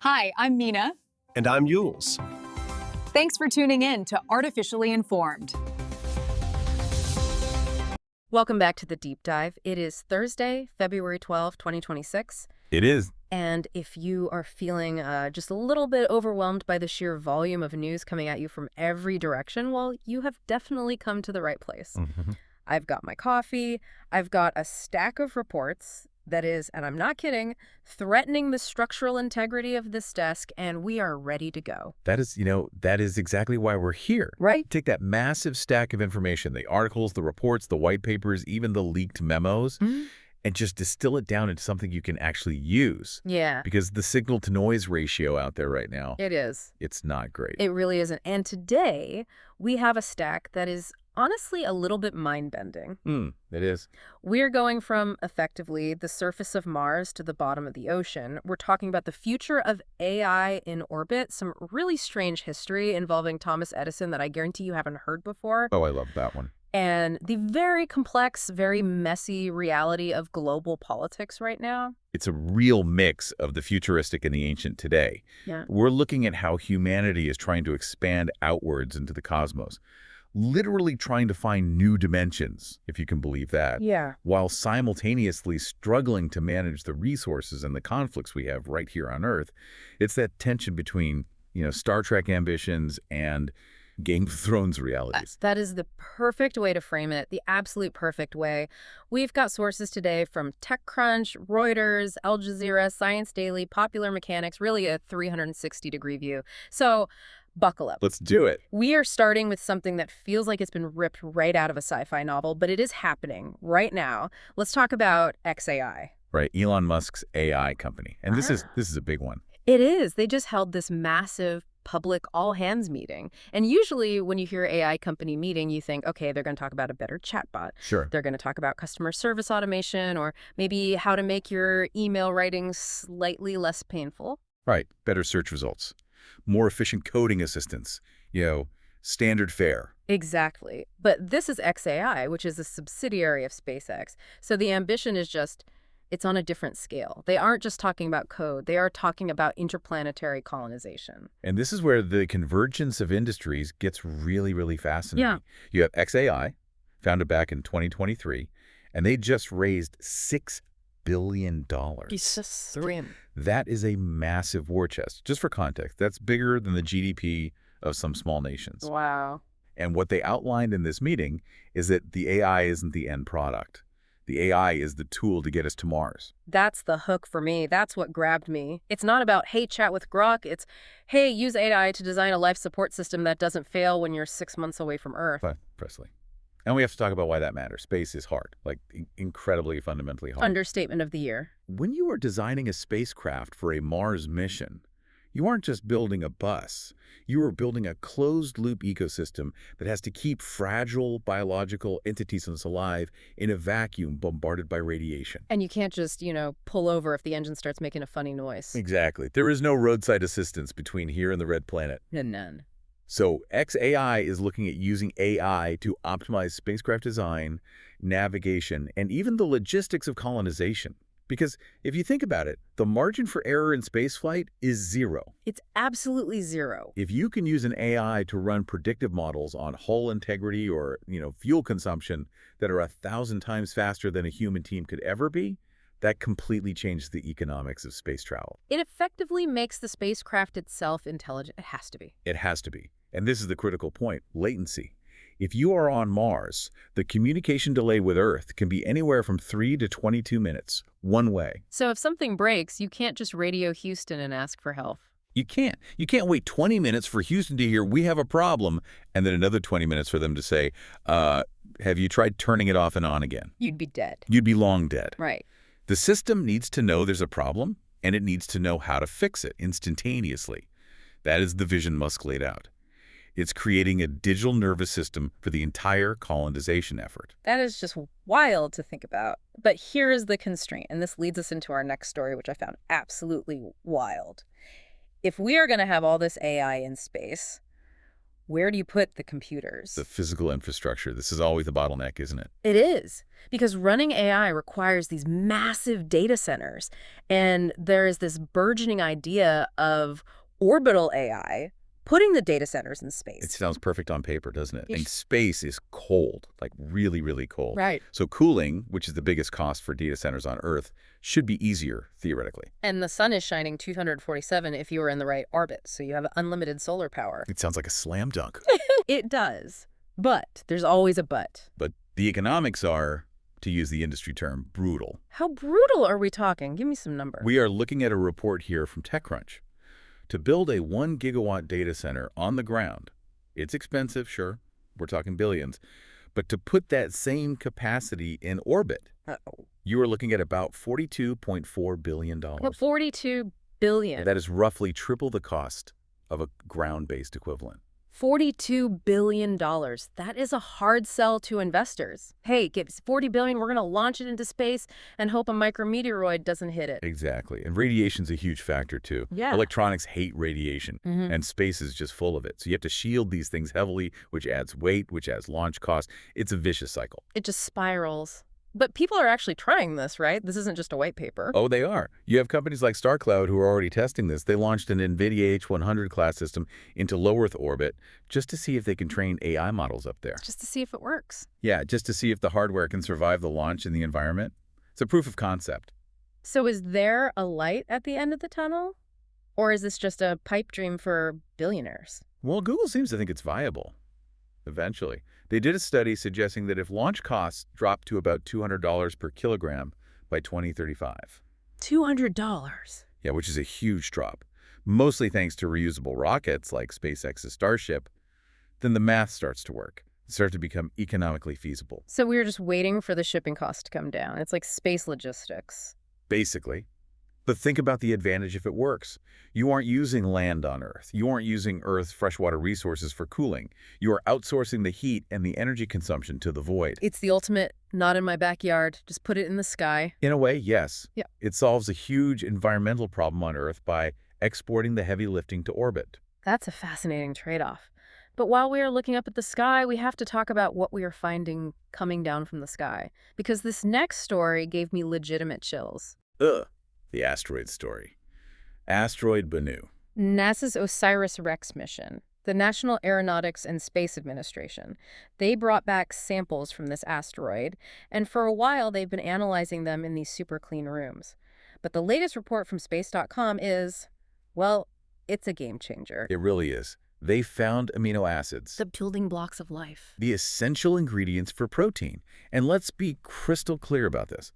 Hi, I'm Mina. And I'm Yules. Thanks for tuning in to Artificially Informed. Welcome back to the Deep Dive. It is Thursday, February 12, 2026. It is. And if you are feeling just a little bit overwhelmed by the sheer volume of news coming at you from every direction, well, you have definitely come to the right place. Mm-hmm. I've got my coffee. I've got a stack of reports that is, and I'm not kidding, threatening the structural integrity of this desk, and we are ready to go. That is exactly why we're here. Right. Take that massive stack of information, the articles, the reports, the white papers, even the leaked memos, and just distill it down into something you can actually use. Yeah. Because the signal-to-noise ratio out there right now, it's not great. It really isn't. And today, we have a stack that is honestly a little bit mind-bending. It is. We're going from, effectively, the surface of Mars to the bottom of the ocean. We're talking about the future of AI in orbit, some really strange history involving Thomas Edison that I guarantee you haven't heard before. Oh, I love that one. And the very complex, very messy reality of global politics right now. It's a real mix of the futuristic and the ancient today. Yeah. We're looking at how humanity is trying to expand outwards into the cosmos. Literally trying to find new dimensions, if you can believe that, while simultaneously struggling to manage the resources and the conflicts we have right here on Earth. It's that tension between, Star Trek ambitions and Game of Thrones realities. That is the perfect way to frame it, the absolute perfect way. We've got sources today from TechCrunch, Reuters, Al Jazeera, Science Daily, Popular Mechanics, really a 360-degree view. So buckle up. Let's do it. We are starting with something that feels like it's been ripped right out of a sci-fi novel, but it is happening right now. Let's talk about xAI. Right, Elon Musk's AI company. And this is a big one. It is. They just held this massive public all-hands meeting. And usually when you hear AI company meeting, you think, okay, they're going to talk about a better chatbot. Sure. They're going to talk about customer service automation or maybe how to make your email writing slightly less painful. Right, better search results. More efficient coding assistance, standard fare. Exactly. But this is xAI, which is a subsidiary of SpaceX. So the ambition is it's on a different scale. They aren't just talking about code. They are talking about interplanetary colonization. And this is where the convergence of industries gets really, really fascinating. Yeah. You have xAI, founded back in 2023, and they just raised $6 billion. That is a massive war chest. Just for context, that's bigger than the GDP of some small nations. Wow. And what they outlined in this meeting is that the AI isn't the end product. The AI is the tool to get us to Mars. That's the hook for me. That's what grabbed me. It's not about, hey, chat with Grok. It's, hey, use AI to design a life support system that doesn't fail when you're 6 months away from Earth. Precisely. And we have to talk about why that matters. Space is hard, like incredibly, fundamentally hard. Understatement of the year. When you are designing a spacecraft for a Mars mission, you aren't just building a bus. You are building a closed-loop ecosystem that has to keep fragile biological entities alive in a vacuum bombarded by radiation. And you can't just, pull over if the engine starts making a funny noise. Exactly. There is no roadside assistance between here and the Red Planet. None. So xAI is looking at using AI to optimize spacecraft design, navigation, and even the logistics of colonization. Because if you think about it, the margin for error in spaceflight is zero. It's absolutely zero. If you can use an AI to run predictive models on hull integrity or, fuel consumption that are 1,000 times faster than a human team could ever be, that completely changes the economics of space travel. It effectively makes the spacecraft itself intelligent. It has to be. It has to be. And this is the critical point, latency. If you are on Mars, the communication delay with Earth can be anywhere from 3 to 22 minutes, one way. So if something breaks, you can't just radio Houston and ask for help. You can't. You can't wait 20 minutes for Houston to hear, we have a problem, and then another 20 minutes for them to say, have you tried turning it off and on again? You'd be dead. You'd be long dead. Right. The system needs to know there's a problem, and it needs to know how to fix it instantaneously. That is the vision Musk laid out. It's creating a digital nervous system for the entire colonization effort. That is just wild to think about. But here is the constraint, and this leads us into our next story, which I found absolutely wild. If we are going to have all this AI in space, where do you put the computers? The physical infrastructure. This is always the bottleneck, isn't it? It is, because running AI requires these massive data centers, and there is this burgeoning idea of orbital AI, putting the data centers in space. It sounds perfect on paper, doesn't it? And space is cold, like really, really cold. Right. So cooling, which is the biggest cost for data centers on Earth, should be easier, theoretically. And the sun is shining 247 if you are in the right orbit, so you have unlimited solar power. It sounds like a slam dunk. It does. But there's always a but. But the economics are, to use the industry term, brutal. How brutal are we talking? Give me some numbers. We are looking at a report here from TechCrunch. To build a 1 gigawatt data center on the ground, it's expensive, sure, we're talking billions, but to put that same capacity in orbit, you are looking at about $42.4 billion. What, 42 billion? That is roughly triple the cost of a ground-based equivalent. $42 billion. That is a hard sell to investors. Hey, give us $40 billion, we're going to launch it into space and hope a micrometeoroid doesn't hit it. Exactly. And radiation's a huge factor, too. Yeah. Electronics hate radiation, and space is just full of it. So you have to shield these things heavily, which adds weight, which adds launch cost. It's a vicious cycle. It just spirals. But people are actually trying this, right? This isn't just a white paper. Oh, they are. You have companies like StarCloud who are already testing this. They launched an NVIDIA H100 class system into low Earth orbit just to see if they can train AI models up there. Just to see if it works. Yeah, just to see if the hardware can survive the launch in the environment. It's a proof of concept. So is there a light at the end of the tunnel? Or is this just a pipe dream for billionaires? Well, Google seems to think it's viable. Eventually. They did a study suggesting that if launch costs drop to about $200 per kilogram by 2035. $200? Yeah, which is a huge drop, mostly thanks to reusable rockets like SpaceX's Starship, then the math starts to work. It starts to become economically feasible. So we were just waiting for the shipping cost to come down. It's like space logistics. Basically. But think about the advantage if it works. You aren't using land on Earth. You aren't using Earth's freshwater resources for cooling. You are outsourcing the heat and the energy consumption to the void. It's the ultimate, not in my backyard, just put it in the sky. In a way, yes. Yeah. It solves a huge environmental problem on Earth by exporting the heavy lifting to orbit. That's a fascinating trade-off. But while we are looking up at the sky, we have to talk about what we are finding coming down from the sky. Because this next story gave me legitimate chills. Ugh. The asteroid story. Asteroid Bennu. NASA's OSIRIS-REx mission, the National Aeronautics and Space Administration. They brought back samples from this asteroid, and for a while they've been analyzing them in these super clean rooms. But the latest report from space.com is, well, it's a game changer. It really is. They found amino acids. The building blocks of life. The essential ingredients for protein. And let's be crystal clear about this.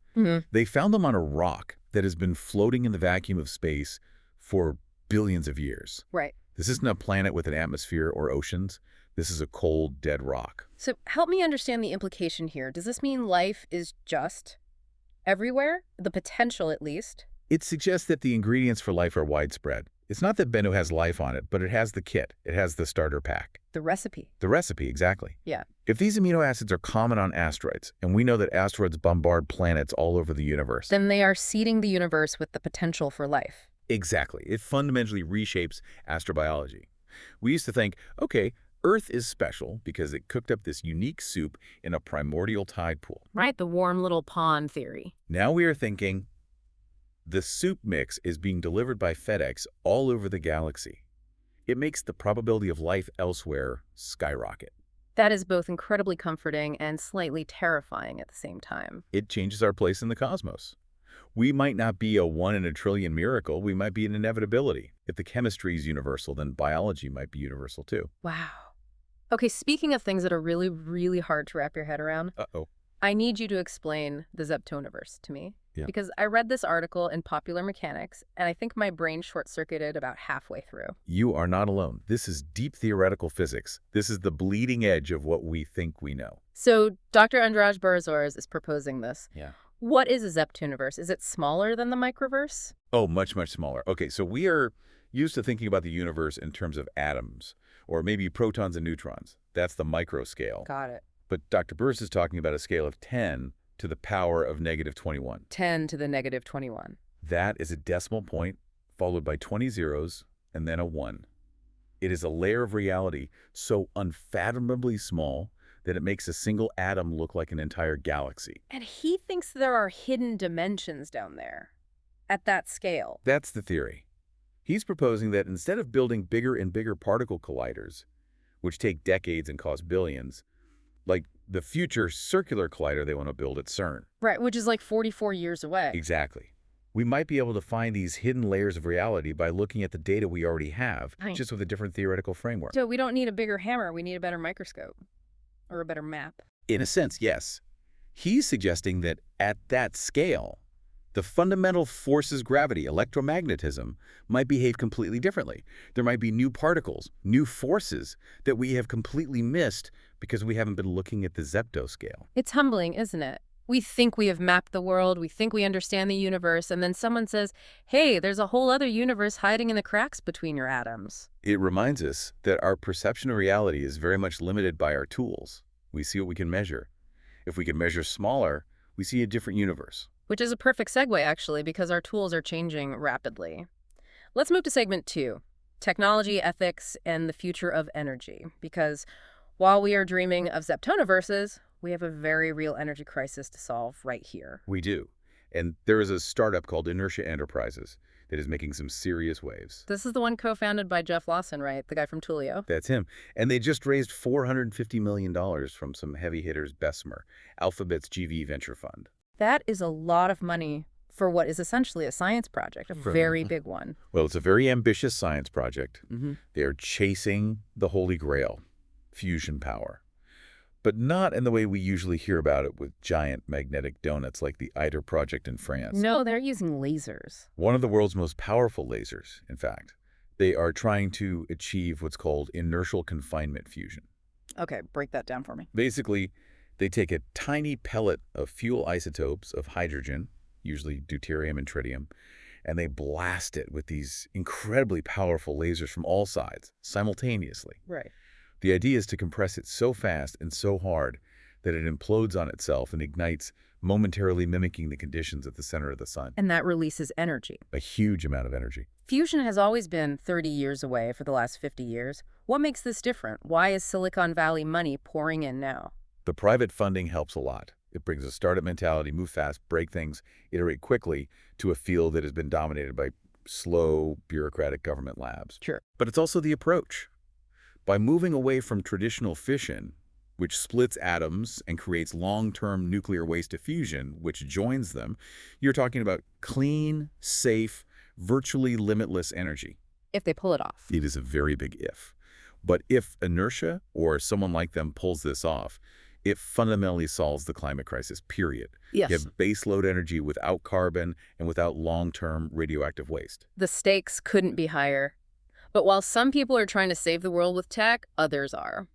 They found them on a rock that has been floating in the vacuum of space for billions of years. Right. This isn't a planet with an atmosphere or oceans. This is a cold, dead rock. So help me understand the implication here. Does this mean life is just everywhere? The potential, at least? It suggests that the ingredients for life are widespread. It's not that Bennu has life on it, but it has the kit. It has the starter pack. The recipe. The recipe, exactly. Yeah. If these amino acids are common on asteroids, and we know that asteroids bombard planets all over the universe, then they are seeding the universe with the potential for life. Exactly. It fundamentally reshapes astrobiology. We used to think, okay, Earth is special because it cooked up this unique soup in a primordial tide pool. Right, the warm little pond theory. Now we are thinking the soup mix is being delivered by FedEx all over the galaxy. It makes the probability of life elsewhere skyrocket. That is both incredibly comforting and slightly terrifying at the same time. It changes our place in the cosmos. We might not be a 1 in a trillion miracle. We might be an inevitability. If the chemistry is universal, then biology might be universal too. Wow. Okay, speaking of things that are really, really hard to wrap your head around, I need you to explain the Zepto universe to me. Yeah. Because I read this article in Popular Mechanics, and I think my brain short-circuited about halfway through. You are not alone. This is deep theoretical physics. This is the bleeding edge of what we think we know. So Dr. Andraj Barazores is proposing this. Yeah. What is a Zepto universe? Is it smaller than the microverse? Oh, much, much smaller. Okay, so we are used to thinking about the universe in terms of atoms, or maybe protons and neutrons. That's the micro scale. Got it. But Dr. Burris is talking about a scale of 10 to the power of -21. 10 to the -21. That is a decimal point followed by 20 zeros and then a 1. It is a layer of reality so unfathomably small that it makes a single atom look like an entire galaxy. And he thinks there are hidden dimensions down there, at that scale. That's the theory. He's proposing that instead of building bigger and bigger particle colliders, which take decades and cost billions, like the future circular collider they want to build at CERN. Right, which is like 44 years away. Exactly. We might be able to find these hidden layers of reality by looking at the data we already have, just with a different theoretical framework. So we don't need a bigger hammer, we need a better microscope. Or a better map. In a sense, yes. He's suggesting that at that scale, the fundamental forces gravity, electromagnetism, might behave completely differently. There might be new particles, new forces that we have completely missed because we haven't been looking at the Zepto scale. It's humbling, isn't it? We think we have mapped the world, we think we understand the universe, and then someone says, hey, there's a whole other universe hiding in the cracks between your atoms. It reminds us that our perception of reality is very much limited by our tools. We see what we can measure. If we can measure smaller, we see a different universe. Which is a perfect segue, actually, because our tools are changing rapidly. Let's move to segment 2, technology, ethics, and the future of energy. Because while we are dreaming of Zeptoniverses, we have a very real energy crisis to solve right here. We do. And there is a startup called Inertia Enterprises that is making some serious waves. This is the one co-founded by Jeff Lawson, right? The guy from Tullio. That's him. And they just raised $450 million from some heavy hitters, Bessemer, Alphabet's GV venture fund. That is a lot of money for what is essentially a science project, a very big one. Well, it's a very ambitious science project. They are chasing the Holy Grail, fusion power. But not in the way we usually hear about it with giant magnetic donuts like the ITER project in France. No, they're using lasers. One of the world's most powerful lasers, in fact. They are trying to achieve what's called inertial confinement fusion. Okay, break that down for me. Basically, they take a tiny pellet of fuel isotopes of hydrogen, usually deuterium and tritium, and they blast it with these incredibly powerful lasers from all sides, simultaneously. Right. The idea is to compress it so fast and so hard that it implodes on itself and ignites, momentarily mimicking the conditions at the center of the sun. And that releases energy. A huge amount of energy. Fusion has always been 30 years away for the last 50 years. What makes this different? Why is Silicon Valley money pouring in now? The private funding helps a lot. It brings a startup mentality, move fast, break things, iterate quickly to a field that has been dominated by slow, bureaucratic government labs. Sure. But it's also the approach. By moving away from traditional fission, which splits atoms and creates long-term nuclear waste diffusion, which joins them, you're talking about clean, safe, virtually limitless energy. If they pull it off. It is a very big if. But if inertia or someone like them pulls this off, it fundamentally solves the climate crisis, period. Yes. You have baseload energy without carbon and without long-term radioactive waste. The stakes couldn't be higher. But while some people are trying to save the world with tech, others are.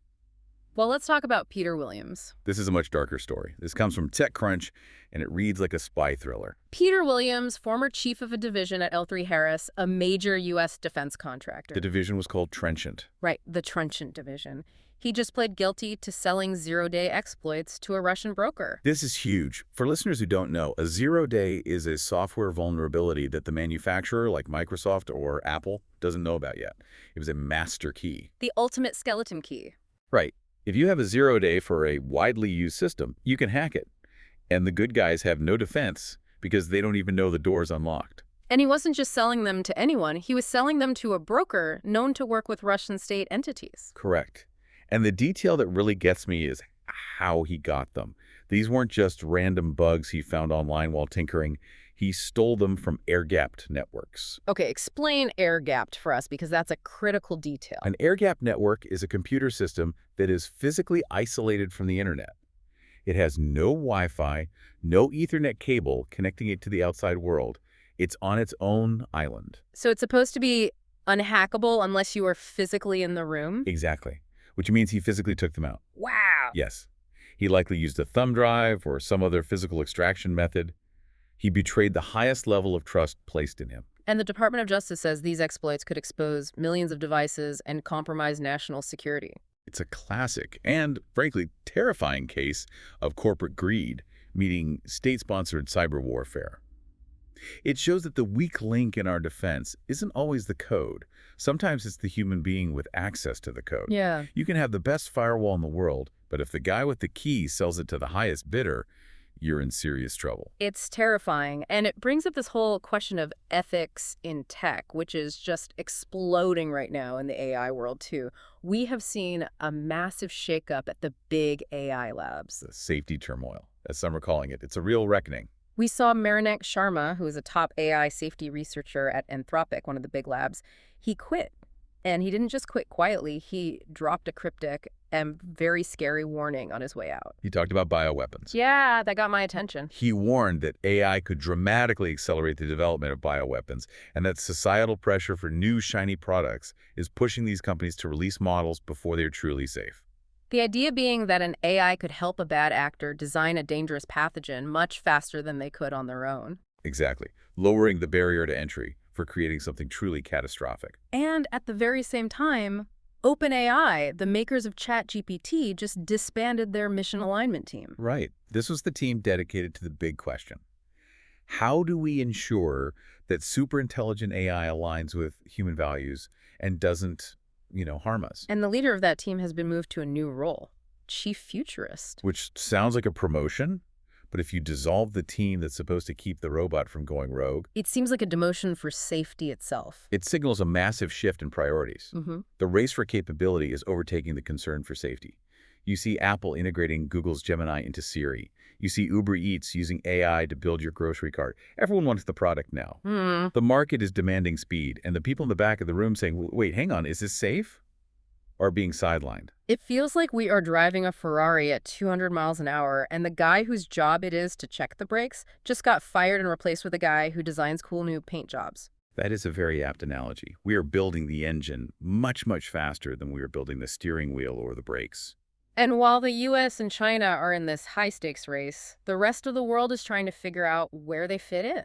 Well, let's talk about Peter Williams. This is a much darker story. This comes from TechCrunch, and it reads like a spy thriller. Peter Williams, former chief of a division at L3 Harris, a major U.S. defense contractor. The division was called Trenchant. Right, the Trenchant division. He just pled guilty to selling zero-day exploits to a Russian broker. This is huge. For listeners who don't know, a zero-day is a software vulnerability that the manufacturer, like Microsoft or Apple, doesn't know about yet. It was a master key. The ultimate skeleton key. Right. If you have a zero-day for a widely used system, you can hack it. And the good guys have no defense because they don't even know the door's unlocked. And he wasn't just selling them to anyone. He was selling them to a broker known to work with Russian state entities. Correct. And the detail that really gets me is how he got them. These weren't just random bugs he found online while tinkering. He stole them from air-gapped networks. Okay, explain air-gapped for us, because that's a critical detail. An air-gapped network is a computer system that is physically isolated from the internet. It has no Wi-Fi, no Ethernet cable connecting it to the outside world. It's on its own island. So it's supposed to be unhackable unless you are physically in the room? Exactly. Which means he physically took them out. Wow. Yes. He likely used a thumb drive or some other physical extraction method. He betrayed the highest level of trust placed in him. And the Department of Justice says these exploits could expose millions of devices and compromise national security. It's a classic and, frankly, terrifying case of corporate greed, meaning state-sponsored cyber warfare. It shows that the weak link in our defense isn't always the code. Sometimes it's the human being with access to the code. Yeah. You can have the best firewall in the world, but if the guy with the key sells it to the highest bidder, you're in serious trouble. It's terrifying, and it brings up this whole question of ethics in tech, which is just exploding right now in the AI world, too. We have seen a massive shakeup at the big AI labs. The safety turmoil, as some are calling it. It's a real reckoning. We saw Marinak Sharma, who is a top AI safety researcher at Anthropic, one of the big labs. He quit. And he didn't just quit quietly. He dropped a cryptic and very scary warning on his way out. He talked about bioweapons. Yeah, that got my attention. He warned that AI could dramatically accelerate the development of bioweapons and that societal pressure for new shiny products is pushing these companies to release models before they're truly safe. The idea being that an AI could help a bad actor design a dangerous pathogen much faster than they could on their own. Exactly. Lowering the barrier to entry for creating something truly catastrophic. And at the very same time, OpenAI, the makers of ChatGPT, just disbanded their mission alignment team. Right. This was the team dedicated to the big question. How do we ensure that superintelligent AI aligns with human values and doesn't, harm us? And the leader of that team has been moved to a new role, chief futurist. Which sounds like a promotion, but if you dissolve the team that's supposed to keep the robot from going rogue, it seems like a demotion for safety itself. It signals a massive shift in priorities. The race for capability is overtaking the concern for safety. You see Apple integrating Google's Gemini into Siri. You see Uber Eats using AI to build your grocery cart. Everyone wants the product now. The market is demanding speed, and the people in the back of the room saying, wait, hang on, is this safe? Are being sidelined. It feels like we are driving a Ferrari at 200 miles an hour, and the guy whose job it is to check the brakes just got fired and replaced with a guy who designs cool new paint jobs. That is a very apt analogy. We are building the engine much, much faster than we are building the steering wheel or the brakes. And while the US and China are in this high-stakes race, the rest of the world is trying to figure out where they fit in.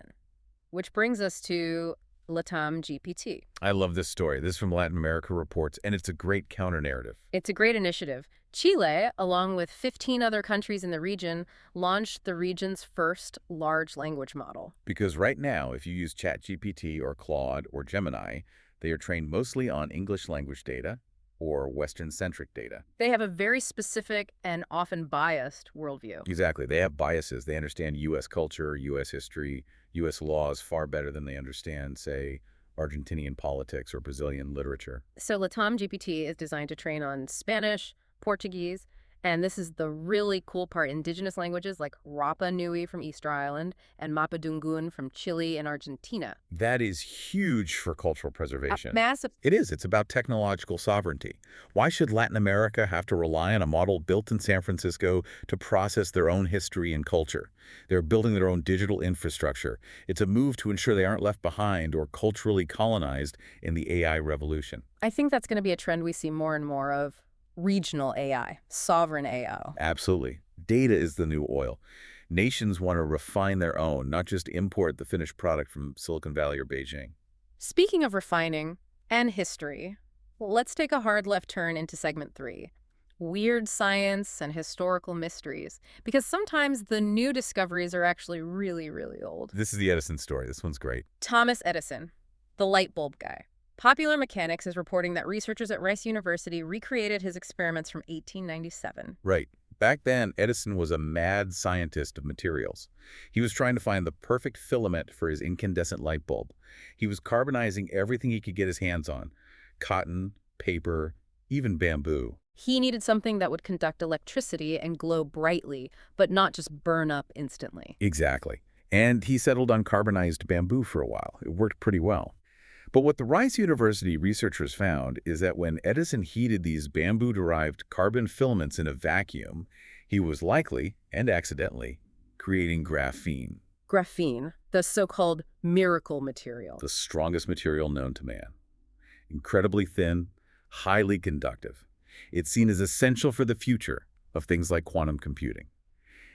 Which brings us to LATAM GPT. I love this story. This is from Latin America Reports, and it's a great counter-narrative. It's a great initiative. Chile, along with 15 other countries in the region, launched the region's first large language model. Because right now, if you use ChatGPT or Claude or Gemini, they are trained mostly on English language data or Western-centric data. They have a very specific and often biased worldview. Exactly. They have biases. They understand U.S. culture, U.S. history, U.S. laws far better than they understand, say, Argentinian politics or Brazilian literature. So LATAM GPT is designed to train on Spanish, Portuguese, and this is the really cool part, indigenous languages like Rapa Nui from Easter Island and Mapudungun from Chile and Argentina. That is huge for cultural preservation. Massive. It is. It's about technological sovereignty. Why should Latin America have to rely on a model built in San Francisco to process their own history and culture? They're building their own digital infrastructure. It's a move to ensure they aren't left behind or culturally colonized in the AI revolution. I think that's going to be a trend we see more and more of. Regional AI, sovereign AI. Absolutely. Data is the new oil. Nations want to refine their own, not just import the finished product from Silicon Valley or Beijing. Speaking of refining and history, let's take a hard left turn into segment 3. Weird science and historical mysteries. Because sometimes the new discoveries are actually really, really old. This is the Edison story. This one's great. Thomas Edison, the light bulb guy. Popular Mechanics is reporting that researchers at Rice University recreated his experiments from 1897. Right. Back then, Edison was a mad scientist of materials. He was trying to find the perfect filament for his incandescent light bulb. He was carbonizing everything he could get his hands on. Cotton, paper, even bamboo. He needed something that would conduct electricity and glow brightly, but not just burn up instantly. Exactly. And he settled on carbonized bamboo for a while. It worked pretty well. But what the Rice University researchers found is that when Edison heated these bamboo-derived carbon filaments in a vacuum, he was likely, and accidentally, creating graphene. Graphene, the so-called miracle material. The strongest material known to man. Incredibly thin, highly conductive. It's seen as essential for the future of things like quantum computing.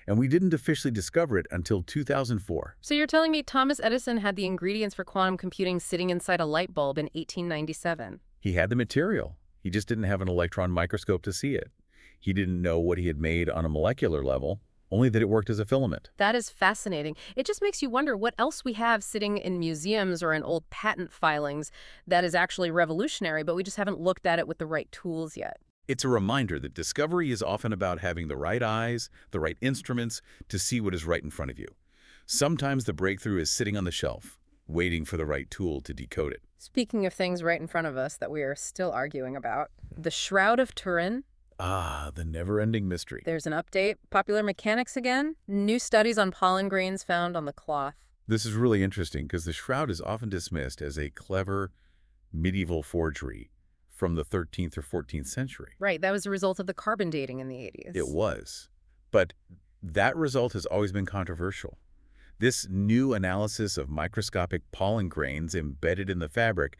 And we didn't officially discover it until 2004. So you're telling me Thomas Edison had the ingredients for quantum computing sitting inside a light bulb in 1897? He had the material. He just didn't have an electron microscope to see it. He didn't know what he had made on a molecular level, only that it worked as a filament. That is fascinating. It just makes you wonder what else we have sitting in museums or in old patent filings that is actually revolutionary, but we just haven't looked at it with the right tools yet. It's a reminder that discovery is often about having the right eyes, the right instruments to see what is right in front of you. Sometimes the breakthrough is sitting on the shelf, waiting for the right tool to decode it. Speaking of things right in front of us that we are still arguing about, the Shroud of Turin. Ah, the never-ending mystery. There's an update. Popular mechanics again. New studies on pollen grains found on the cloth. This is really interesting because the Shroud is often dismissed as a clever medieval forgery from the 13th or 14th century. Right, that was a result of the carbon dating in the 80s. It was. But that result has always been controversial. This new analysis of microscopic pollen grains embedded in the fabric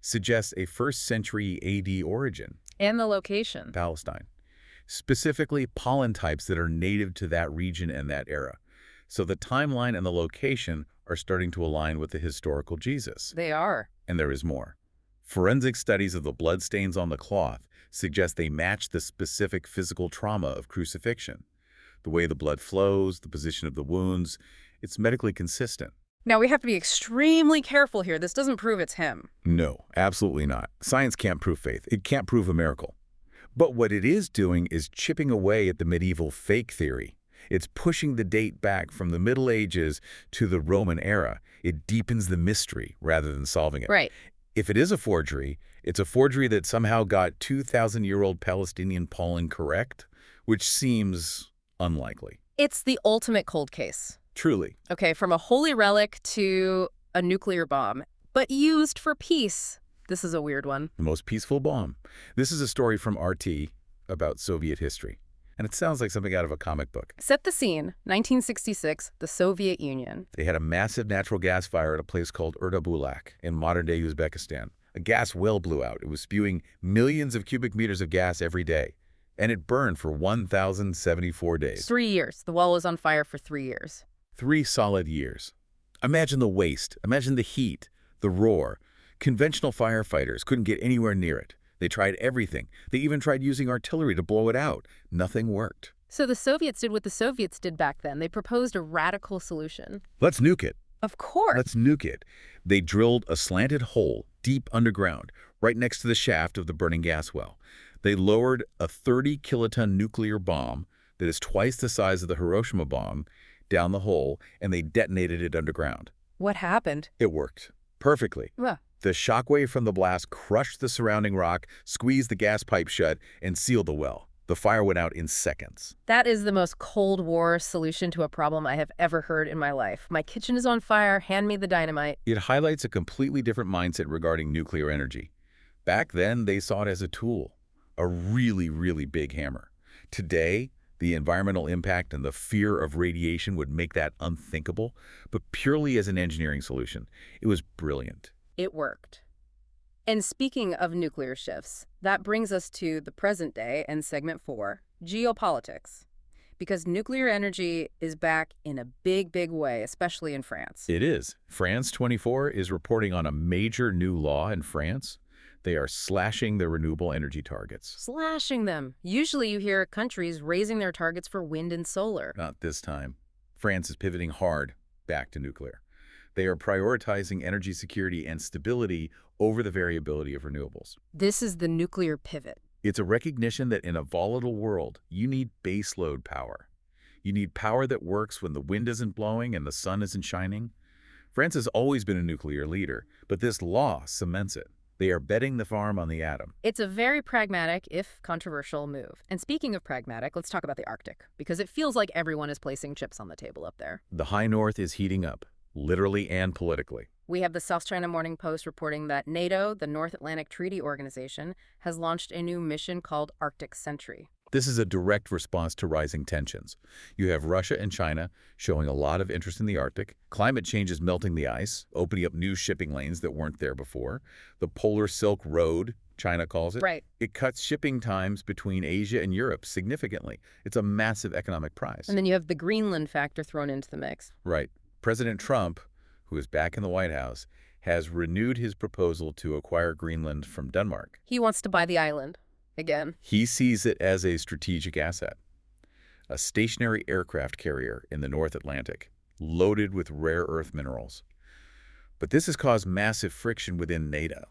suggests a 1st century AD origin. And the location. Palestine. Specifically, pollen types that are native to that region and that era. So the timeline and the location are starting to align with the historical Jesus. They are. And there is more. Forensic studies of the bloodstains on the cloth suggest they match the specific physical trauma of crucifixion. The way the blood flows, the position of the wounds, it's medically consistent. Now, we have to be extremely careful here. This doesn't prove it's him. No, absolutely not. Science can't prove faith. It can't prove a miracle. But what it is doing is chipping away at the medieval fake theory. It's pushing the date back from the Middle Ages to the Roman era. It deepens the mystery rather than solving it. Right. If it is a forgery, it's a forgery that somehow got 2,000-year-old Palestinian pollen correct, which seems unlikely. It's the ultimate cold case. Truly. Okay, from a holy relic to a nuclear bomb, but used for peace. This is a weird one. The most peaceful bomb. This is a story from RT about Soviet history. And it sounds like something out of a comic book. Set the scene, 1966, the Soviet Union. They had a massive natural gas fire at a place called Erdabulak in modern-day Uzbekistan. A gas well blew out. It was spewing millions of cubic meters of gas every day. And it burned for 1,074 days. 3 years. The well was on fire for 3 years. 3 solid years. Imagine the waste. Imagine the heat, the roar. Conventional firefighters couldn't get anywhere near it. They tried everything. They even tried using artillery to blow it out. Nothing worked. So the Soviets did what the Soviets did back then. They proposed a radical solution. Let's nuke it. Of course. Let's nuke it. They drilled a slanted hole deep underground, right next to the shaft of the burning gas well. They lowered a 30-kiloton nuclear bomb that is twice the size of the Hiroshima bomb down the hole, and they detonated it underground. What happened? It worked. Perfectly. Well, The shockwave from the blast crushed the surrounding rock, squeezed the gas pipe shut, and sealed the well. The fire went out in seconds. that is the most Cold War solution to a problem I have ever heard in my life. My kitchen is on fire, hand me the dynamite. It highlights a completely different mindset regarding nuclear energy. Back then, they saw it as a tool, a really, really big hammer. Today, the environmental impact and the fear of radiation would make that unthinkable, but purely as an engineering solution, it was brilliant. It worked. And speaking of nuclear shifts, that brings us to the present day and segment 4, geopolitics. Because nuclear energy is back in a big, big way, especially in France. It is. France 24 is reporting on a major new law in France. They are slashing their renewable energy targets. Slashing them. Usually you hear countries raising their targets for wind and solar. Not this time. France is pivoting hard back to nuclear. They are prioritizing energy security and stability over the variability of renewables. This is the nuclear pivot. It's a recognition that in a volatile world, you need baseload power. You need power that works when the wind isn't blowing and the sun isn't shining. France has always been a nuclear leader, but this law cements it. They are betting the farm on the atom. It's a very pragmatic, if controversial, move. And speaking of pragmatic, let's talk about the Arctic, because it feels like everyone is placing chips on the table up there. The high north is heating up, literally and politically. We have the South China Morning Post reporting that NATO, the North Atlantic Treaty Organization, has launched a new mission called Arctic Sentry. This is a direct response to rising tensions. You have Russia and China showing a lot of interest in the Arctic. Climate change is melting the ice, opening up new shipping lanes that weren't there before. The Polar Silk Road, China calls it. Right. It cuts shipping times between Asia and Europe significantly. It's a massive economic prize. And then you have the Greenland factor thrown into the mix. Right. President Trump, who is back in the White House, has renewed his proposal to acquire Greenland from Denmark. He wants to buy the island again. He sees it as a strategic asset. a stationary aircraft carrier in the North Atlantic, loaded with rare earth minerals. But this has caused massive friction within NATO.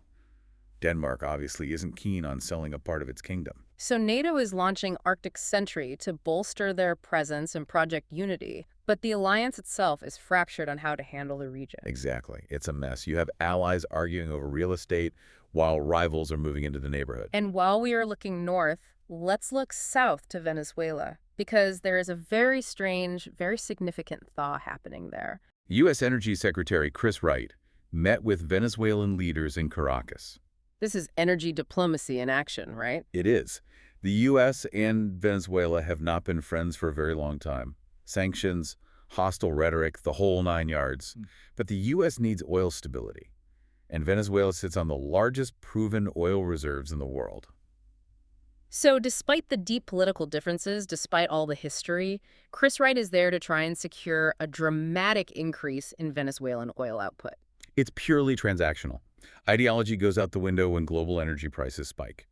Denmark obviously isn't keen on selling a part of its kingdom. So NATO is launching Arctic Sentry to bolster their presence in Project Unity, but the alliance itself is fractured on how to handle the region. Exactly. It's a mess. You have allies arguing over real estate while rivals are moving into the neighborhood. And while we are looking north, let's look south to Venezuela, because there is a very strange, very significant thaw happening there. U.S. Energy Secretary Chris Wright met with Venezuelan leaders in Caracas. This is energy diplomacy in action, right? It is. The U.S. and Venezuela have not been friends for a very long time. Sanctions, hostile rhetoric, the whole 9 yards. But the U.S. needs oil stability, and Venezuela sits on the largest proven oil reserves in the world. So despite the deep political differences, despite all the history, Chris Wright is there to try and secure a dramatic increase in Venezuelan oil output. It's purely transactional. Ideology goes out the window when global energy prices spike.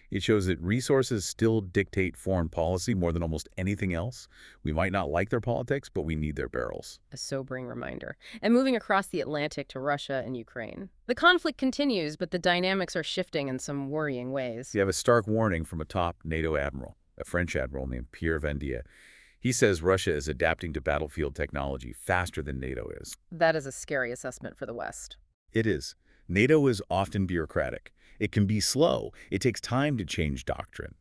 It shows that resources still dictate foreign policy more than almost anything else. We might not like their politics, but we need their barrels. A sobering reminder. And moving across the Atlantic to Russia and Ukraine. The conflict continues, but the dynamics are shifting in some worrying ways. You have a stark warning from a top NATO admiral, a French admiral named Pierre Vendier. He says Russia is adapting to battlefield technology faster than NATO is. That is a scary assessment for the West. It is. NATO is often bureaucratic. It can be slow. It takes time to change doctrine.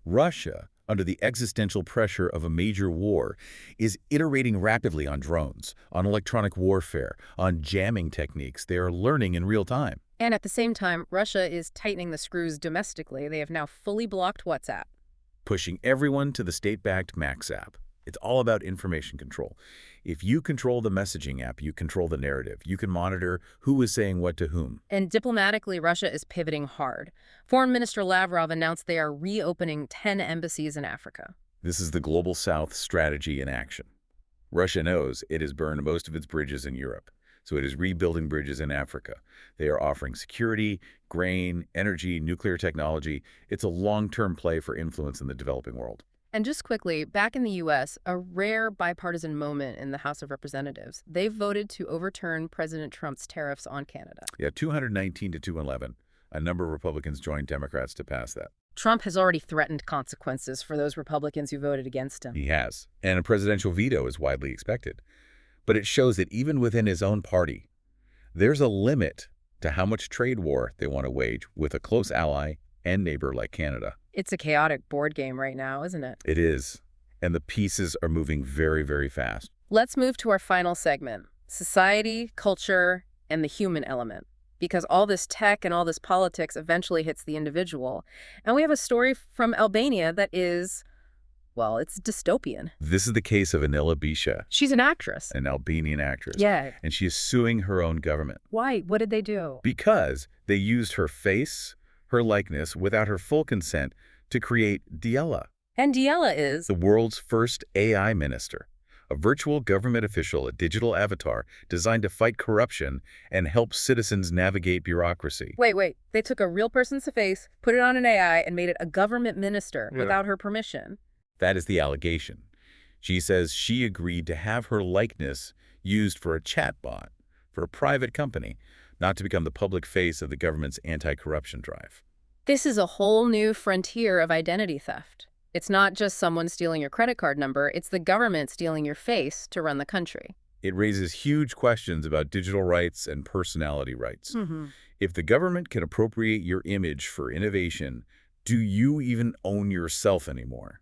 Russia, under the existential pressure of a major war, is iterating rapidly on drones, on electronic warfare, on jamming techniques they are learning in real time. And at the same time, Russia is tightening the screws domestically. They have now fully blocked WhatsApp, Pushing everyone to the state-backed Max app. It's all about information control. If you control the messaging app, you control the narrative. You can monitor who is saying what to whom. And diplomatically, Russia is pivoting hard. Foreign Minister Lavrov announced they are reopening 10 embassies in Africa. This is the Global South strategy in action. Russia knows it has burned most of its bridges in Europe, so it is rebuilding bridges in Africa. They are offering security, grain, energy, nuclear technology. It's a long-term play for influence in the developing world. And just quickly, back in the U.S., a rare bipartisan moment in the House of Representatives. They've voted to overturn President Trump's tariffs on Canada. Yeah, 219 to 211. A number of Republicans joined Democrats to pass that. Trump has already threatened consequences for those Republicans who voted against him. He has. And a presidential veto is widely expected. But it shows that even within his own party, there's a limit to how much trade war they want to wage with a close ally and neighbor like Canada. It's a chaotic board game right now, isn't it? It is. And the pieces are moving very, very fast. Let's move to our final segment, society, culture, and the human element. Because all this tech and all this politics eventually hits the individual. And we have a story from Albania that is, well, it's dystopian. This is the case of Anila Bisha, She's an actress. an Albanian actress. Yeah. And she is suing her own government Why? What did they do? because they used her face, her likeness, without her full consent to create Diela, And Diela is... the world's first AI minister, a virtual government official, a digital avatar designed to fight corruption and help citizens navigate bureaucracy. Wait. They took a real person's face, put it on an AI, and made it a government minister without her permission. That is the allegation. She says she agreed to have her likeness used for a chatbot for a private company, not to become the public face of the government's anti-corruption drive. This is a whole new frontier of identity theft. It's not just someone stealing your credit card number, it's the government stealing your face to run the country. It raises huge questions about digital rights and personality rights. If the government can appropriate your image for innovation, do you even own yourself anymore?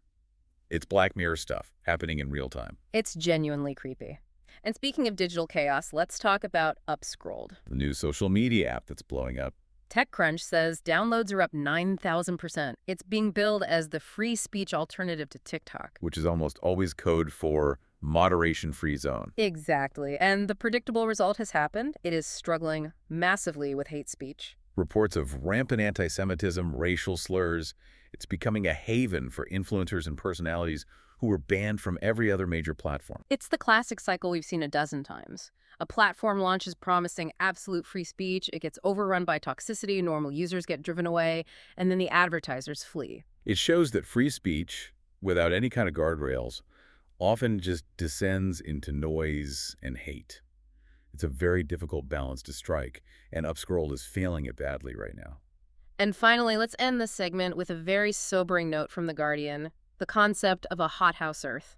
It's Black Mirror stuff happening in real time. It's genuinely creepy. And speaking of digital chaos, let's talk about Upscrolled. The new social media app that's blowing up. TechCrunch says downloads are up 9,000%. It's being billed as the free speech alternative to TikTok. Which is almost always code for moderation-free zone. Exactly. And the predictable result has happened. It is struggling massively with hate speech. Reports of rampant anti-Semitism, racial slurs. It's becoming a haven for influencers and personalities who were banned from every other major platform. It's the classic cycle we've seen a dozen times. A platform launches promising absolute free speech, it gets overrun by toxicity, normal users get driven away, and then the advertisers flee. It shows that free speech, without any kind of guardrails, often just descends into noise and hate. It's a very difficult balance to strike, and Upscroll is failing it badly right now. And finally, let's end this segment with a very sobering note from The Guardian, the concept of a hothouse Earth.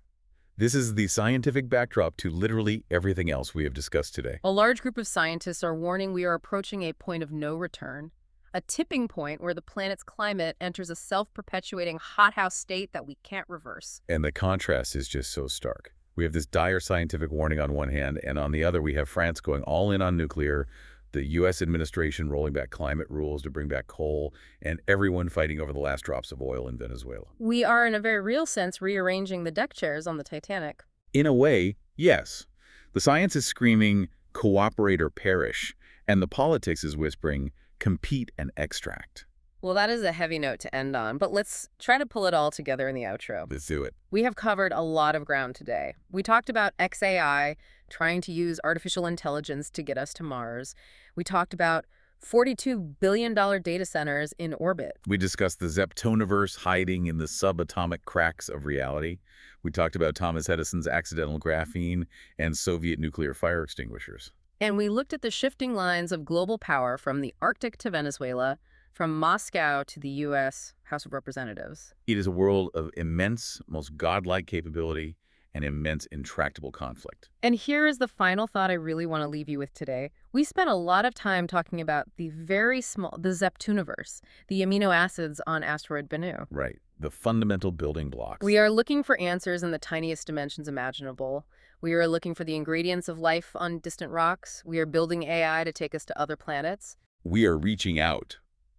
This is the scientific backdrop to literally everything else we have discussed today. A large group of scientists are warning we are approaching a point of no return, a tipping point where the planet's climate enters a self-perpetuating hothouse state that we can't reverse. And the contrast is just so stark. We have this dire scientific warning on one hand, and on the other we have France going all in on nuclear, the U.S. administration rolling back climate rules to bring back coal, and everyone fighting over the last drops of oil in Venezuela. We are, in a very real sense, rearranging the deck chairs on the Titanic. In a way, yes. The science is screaming, cooperate or perish, and the politics is whispering, compete and extract. Well, that is a heavy note to end on, but let's try to pull it all together in the outro. Let's do it. We have covered a lot of ground today. We talked about XAI, trying to use artificial intelligence to get us to Mars. We talked about $42 billion data centers in orbit. We discussed the Zeptoniverse hiding in the subatomic cracks of reality. We talked about Thomas Edison's accidental graphene and Soviet nuclear fire extinguishers. And we looked at the shifting lines of global power from the Arctic to Venezuela, from Moscow to the U.S. House of Representatives. It is a world of immense, most godlike capability and immense intractable conflict. And here is the final thought I really want to leave you with today. We spent a lot of time talking about the Zeptoniverse, the amino acids on asteroid Bennu. Right, the fundamental building blocks. We are looking for answers in the tiniest dimensions imaginable. We are looking for the ingredients of life on distant rocks. We are building AI to take us to other planets. We are reaching out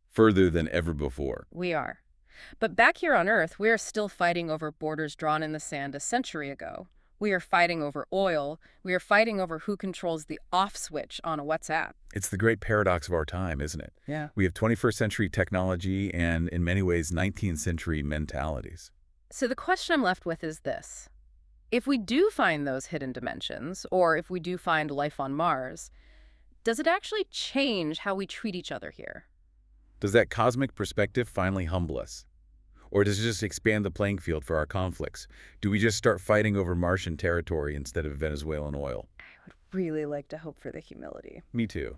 further than ever before. We are. But back here on Earth, we are still fighting over borders drawn in the sand a century ago. We are fighting over oil. We are fighting over who controls the off switch on a WhatsApp. It's the great paradox of our time, isn't it? Yeah. We have 21st century technology and, in many ways, 19th century mentalities. So the question I'm left with is this. If we do find those hidden dimensions, or if we do find life on Mars, does it actually change how we treat each other here? Does that cosmic perspective finally humble us? Or does it just expand the playing field for our conflicts? Do we just start fighting over Martian territory instead of Venezuelan oil? I would really like to hope for the humility. Me too.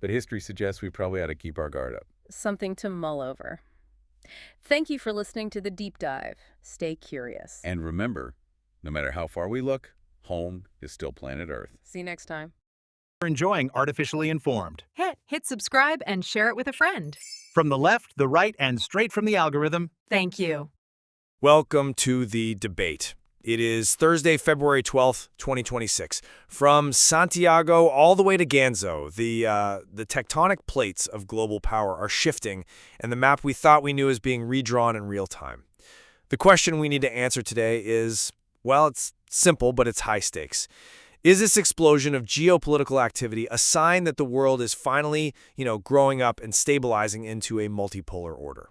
But history suggests we probably ought to keep our guard up. Something to mull over. Thank you for listening to The Deep Dive. Stay curious. And remember, no matter how far we look, home is still planet Earth. See you next time. For enjoying Artificially Informed. Hit subscribe and share it with a friend. From the left, the right, and straight from the algorithm. Thank you. Welcome to the debate. It is Thursday, February 12th, 2026. From Santiago all the way to Ganzo, the tectonic plates of global power are shifting, and the map we thought we knew is being redrawn in real time. The question we need to answer today is, well, it's simple, but it's high stakes. Is this explosion of geopolitical activity a sign that the world is finally, growing up and stabilizing into a multipolar order?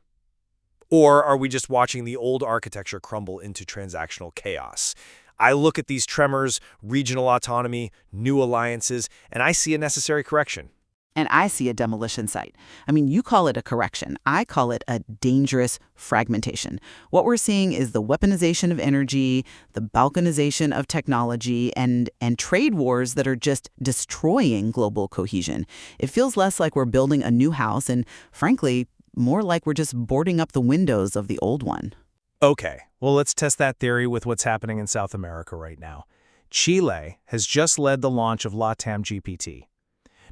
Or are we just watching the old architecture crumble into transactional chaos? I look at these tremors, regional autonomy, new alliances, and I see a necessary correction. And I see a demolition site. I mean, you call it a correction. I call it a dangerous fragmentation. What we're seeing is the weaponization of energy, the balkanization of technology, and trade wars that are just destroying global cohesion. It feels less like we're building a new house and, frankly, more like we're just boarding up the windows of the old one. Okay, well, let's test that theory with what's happening in South America right now. Chile has just led the launch of LATAM GPT.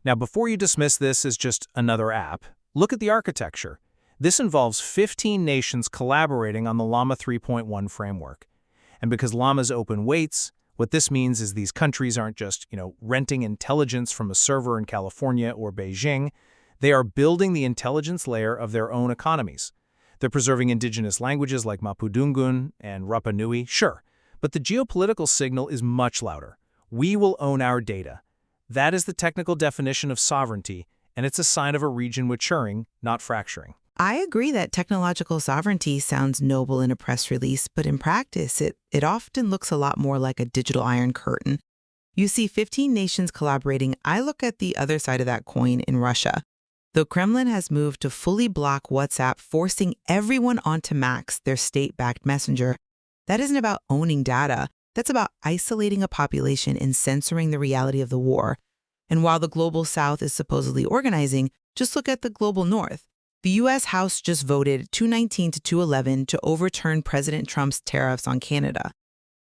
Now, before you dismiss this as just another app, look at the architecture. This involves 15 nations collaborating on the Llama 3.1 framework. And because Llama's open weights, what this means is these countries aren't just, renting intelligence from a server in California or Beijing. They are building the intelligence layer of their own economies. They're preserving indigenous languages like Mapudungun and Rapa Nui, sure, but the geopolitical signal is much louder. We will own our data. That is the technical definition of sovereignty, and it's a sign of a region maturing, not fracturing. I agree that technological sovereignty sounds noble in a press release, but in practice, it often looks a lot more like a digital Iron Curtain. You see 15 nations collaborating. I look at the other side of that coin in Russia. The Kremlin has moved to fully block WhatsApp, forcing everyone onto Max, their state-backed messenger. That isn't about owning data. That's about isolating a population and censoring the reality of the war. And while the global South is supposedly organizing, just look at the global North. The U.S. House just voted 219 to 211 to overturn President Trump's tariffs on Canada.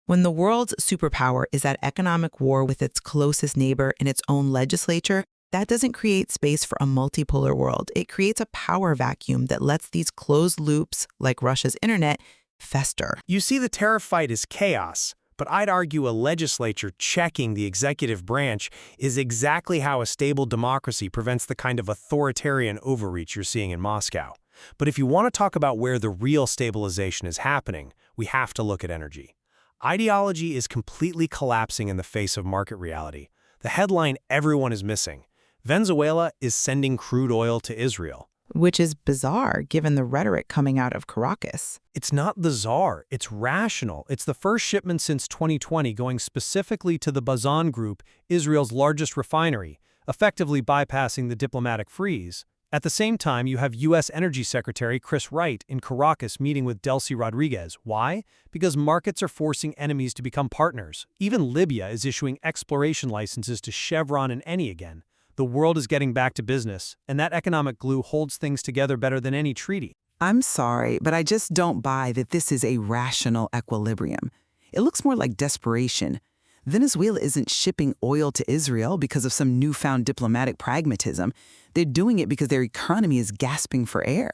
When the world's superpower is at economic war with its closest neighbor in its own legislature, that doesn't create space for a multipolar world. It creates a power vacuum that lets these closed loops, like Russia's internet, fester. You see, the tariff fight is chaos, but I'd argue a legislature checking the executive branch is exactly how a stable democracy prevents the kind of authoritarian overreach you're seeing in Moscow. But if you want to talk about where the real stabilization is happening, we have to look at energy. Ideology is completely collapsing in the face of market reality. The headline everyone is missing: Venezuela is sending crude oil to Israel. Which is bizarre, given the rhetoric coming out of Caracas. It's not bizarre, it's rational. It's the first shipment since 2020 going specifically to the Bazan Group, Israel's largest refinery, effectively bypassing the diplomatic freeze. At the same time, you have U.S. Energy Secretary Chris Wright in Caracas meeting with Delcy Rodriguez. Why? Because markets are forcing enemies to become partners. Even Libya is issuing exploration licenses to Chevron and Eni again. The world is getting back to business, and that economic glue holds things together better than any treaty. I'm sorry, but I just don't buy that this is a rational equilibrium. It looks more like desperation. Venezuela isn't shipping oil to Israel because of some newfound diplomatic pragmatism. They're doing it because their economy is gasping for air.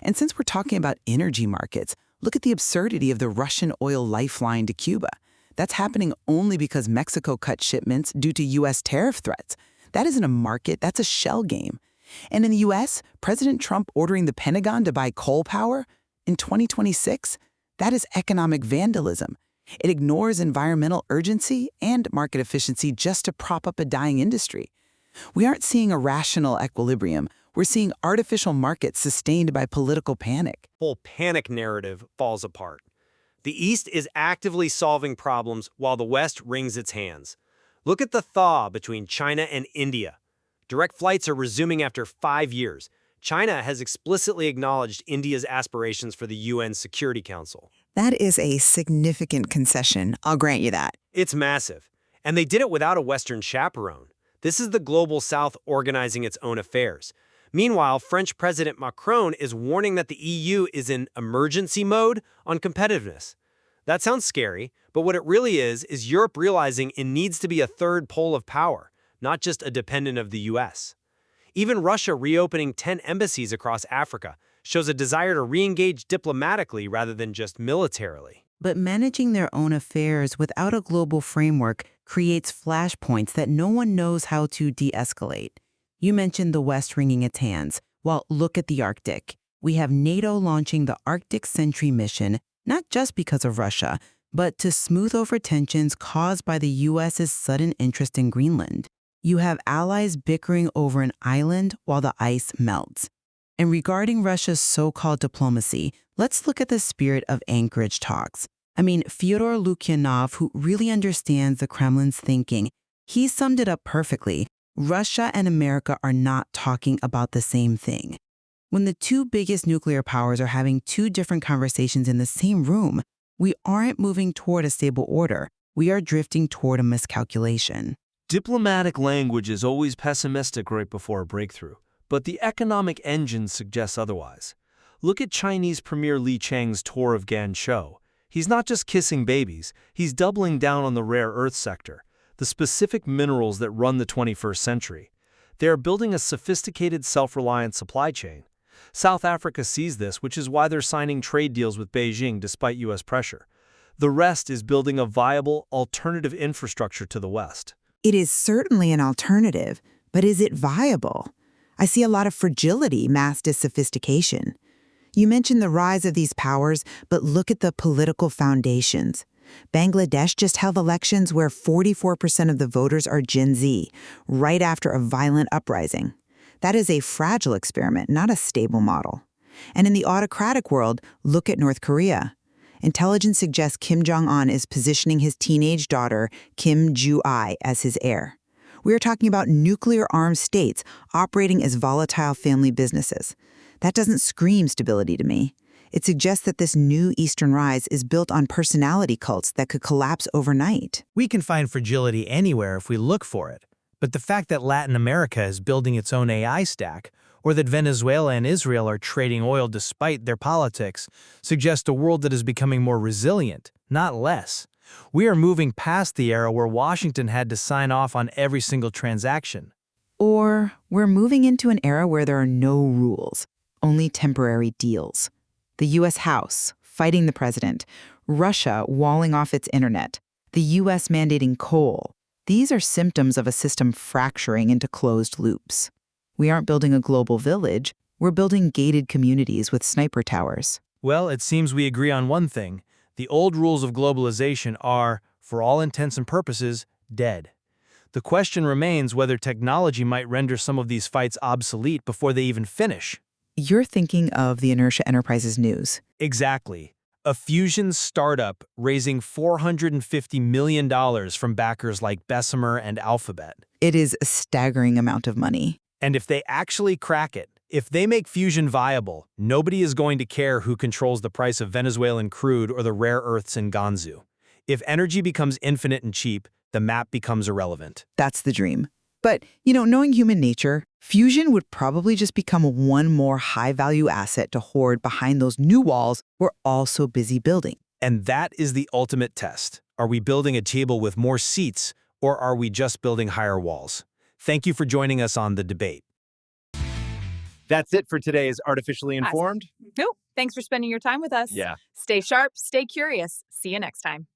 And since we're talking about energy markets, look at the absurdity of the Russian oil lifeline to Cuba. That's happening only because Mexico cut shipments due to U.S. tariff threats. That isn't a market, that's a shell game. And in the U.S., President Trump ordering the Pentagon to buy coal power in 2026, that is economic vandalism. It ignores environmental urgency and market efficiency just to prop up a dying industry. We aren't seeing a rational equilibrium. We're seeing artificial markets sustained by political panic. The whole panic narrative falls apart. The East is actively solving problems while the West wrings its hands. Look at the thaw between China and India. Direct flights are resuming after 5 years. China has explicitly acknowledged India's aspirations for the UN Security Council. That is a significant concession, I'll grant you that. It's massive. And they did it without a Western chaperone. This is the global South organizing its own affairs. Meanwhile, French President Macron is warning that the EU is in emergency mode on competitiveness. That sounds scary, but what it really is Europe realizing it needs to be a third pole of power, not just a dependent of the US. Even Russia reopening 10 embassies across Africa shows a desire to re-engage diplomatically rather than just militarily. But managing their own affairs without a global framework creates flashpoints that no one knows how to de-escalate. You mentioned the West wringing its hands. Well, look at the Arctic. We have NATO launching the Arctic Sentry mission, not just because of Russia, but to smooth over tensions caused by the U.S.'s sudden interest in Greenland. You have allies bickering over an island while the ice melts. And regarding Russia's so-called diplomacy, let's look at the spirit of Anchorage talks. I mean, Fyodor Lukyanov, who really understands the Kremlin's thinking, he summed it up perfectly. Russia and America are not talking about the same thing. When the two biggest nuclear powers are having two different conversations in the same room, we aren't moving toward a stable order. We are drifting toward a miscalculation. Diplomatic language is always pessimistic right before a breakthrough, but the economic engine suggests otherwise. Look at Chinese Premier Li Chang's tour of Ganzhou. He's not just kissing babies, he's doubling down on the rare earth sector, the specific minerals that run the 21st century. They are building a sophisticated, self-reliant supply chain. South Africa sees this, which is why they're signing trade deals with Beijing despite U.S. pressure. The rest is building a viable, alternative infrastructure to the West. It is certainly an alternative, but is it viable? I see a lot of fragility masked as sophistication. You mentioned the rise of these powers, but look at the political foundations. Bangladesh just held elections where 44% of the voters are Gen Z, right after a violent uprising. That is a fragile experiment, not a stable model. And in the autocratic world, look at North Korea. Intelligence suggests Kim Jong-un is positioning his teenage daughter, Kim Ju-ai, as his heir. We are talking about nuclear-armed states operating as volatile family businesses. That doesn't scream stability to me. It suggests that this new eastern rise is built on personality cults that could collapse overnight. We can find fragility anywhere if we look for it. But the fact that Latin America is building its own AI stack, or that Venezuela and Israel are trading oil despite their politics, suggests a world that is becoming more resilient, not less. We are moving past the era where Washington had to sign off on every single transaction. Or we're moving into an era where there are no rules, only temporary deals. The U.S. House fighting the president, Russia walling off its internet, the U.S. mandating coal. These are symptoms of a system fracturing into closed loops. We aren't building a global village, we're building gated communities with sniper towers. Well, it seems we agree on one thing. The old rules of globalization are, for all intents and purposes, dead. The question remains whether technology might render some of these fights obsolete before they even finish. You're thinking of the Inertia Enterprises news. Exactly. A fusion startup raising $450 million from backers like Bessemer and Alphabet. It is a staggering amount of money. And if they actually crack it, if they make fusion viable, nobody is going to care who controls the price of Venezuelan crude or the rare earths in Gansu. If energy becomes infinite and cheap, the map becomes irrelevant. That's the dream. But, knowing human nature, fusion would probably just become one more high-value asset to hoard behind those new walls we're all so busy building. And that is the ultimate test. Are we building a table with more seats, or are we just building higher walls? Thank you for joining us on The Debate. That's it for today's Artificially Informed. Nope. Thanks for spending your time with us. Yeah. Stay sharp, stay curious. See you next time.